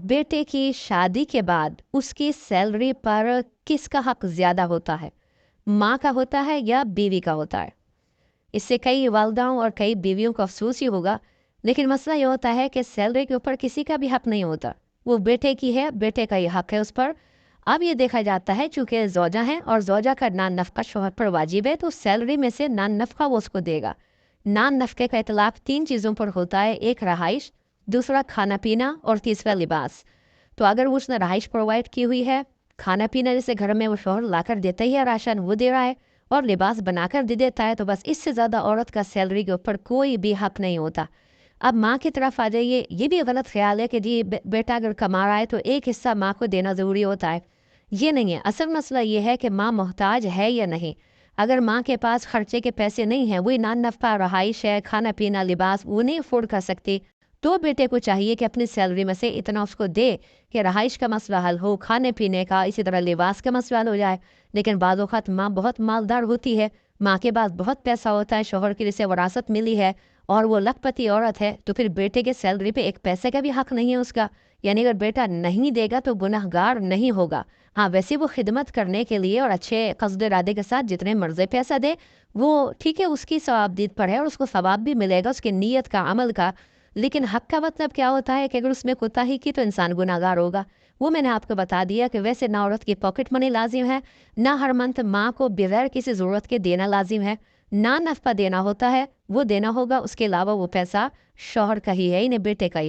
बेटे की शादी के बाद उसकी सैलरी पर किसका हक ज़्यादा होता है, माँ का होता है या बीवी का होता है? इससे कई वालदाओं और कई बीवियों को अफसोस ही होगा, लेकिन मसला ये होता है कि सैलरी के ऊपर किसी का भी हक नहीं होता। वो बेटे की है, बेटे का ही हक है उस पर। अब ये देखा जाता है चूँकि ज़ौजा है और ज़ौजा का नान नफ़का शौहर पर वाजिब है, तो सैलरी में से नान नफ़का वो उसको देगा। नान नफ़के का इतलाक़ 3 चीज़ों पर होता है, एक रहाइश, दूसरा खाना पीना और तीसरा लिबास। तो अगर वो उसने रहाइश प्रोवाइड की हुई है, खाना पीना जैसे घर में वो शौहर लाकर देता ही है, राशन वो दे रहा है और लिबास बनाकर दे देता है, तो बस इससे ज़्यादा औरत का सैलरी के ऊपर कोई भी हक नहीं होता। अब माँ की तरफ आ जाइए, ये भी गलत ख्याल है कि जी बेटा अगर कमा रहा है तो एक हिस्सा माँ को देना ज़रूरी होता है। ये नहीं है, असल मसला ये है कि माँ मोहताज है या नहीं। अगर माँ के पास खर्चे के पैसे नहीं हैं, वही नान नफ़का, रहाइश है, खाना पीना, लिबास वो नहीं अफोर्ड कर सकती, तो बेटे को चाहिए कि अपनी सैलरी में से इतना उसको दे कि रहाइश का मसला हल हो, खाने पीने का, इसी तरह लिबास का मसला हल हो जाए। लेकिन बाज़ औक़ात माँ बहुत मालदार होती है, माँ के पास बहुत पैसा होता है, शौहर की जिसे वरासत मिली है और वो लखपति औरत है, तो फिर बेटे के सैलरी पे एक पैसे का भी हक नहीं है उसका। यानी अगर बेटा नहीं देगा तो गुनहगार नहीं होगा। हाँ, वैसे वो खिदमत करने के लिए और अच्छे क़स्द इरादे के साथ जितने मर्ज़ी पैसा दे, वो ठीक है, उसकी सवाबदीद पर है और उसको सवाब भी मिलेगा उसकी नीयत का, अमल का। लेकिन हक का मतलब क्या होता है कि अगर उसमें कोताही की तो इंसान गुनहगार होगा। वो मैंने आपको बता दिया कि वैसे ना औरत की पॉकेट मनी लाजिम है, ना हर मंथ माँ को बगैर किसी ज़रूरत के देना लाजिम है, ना नफ़का देना होता है, वो देना होगा। उसके अलावा वो पैसा शौहर का ही है, इन्हें बेटे का ही।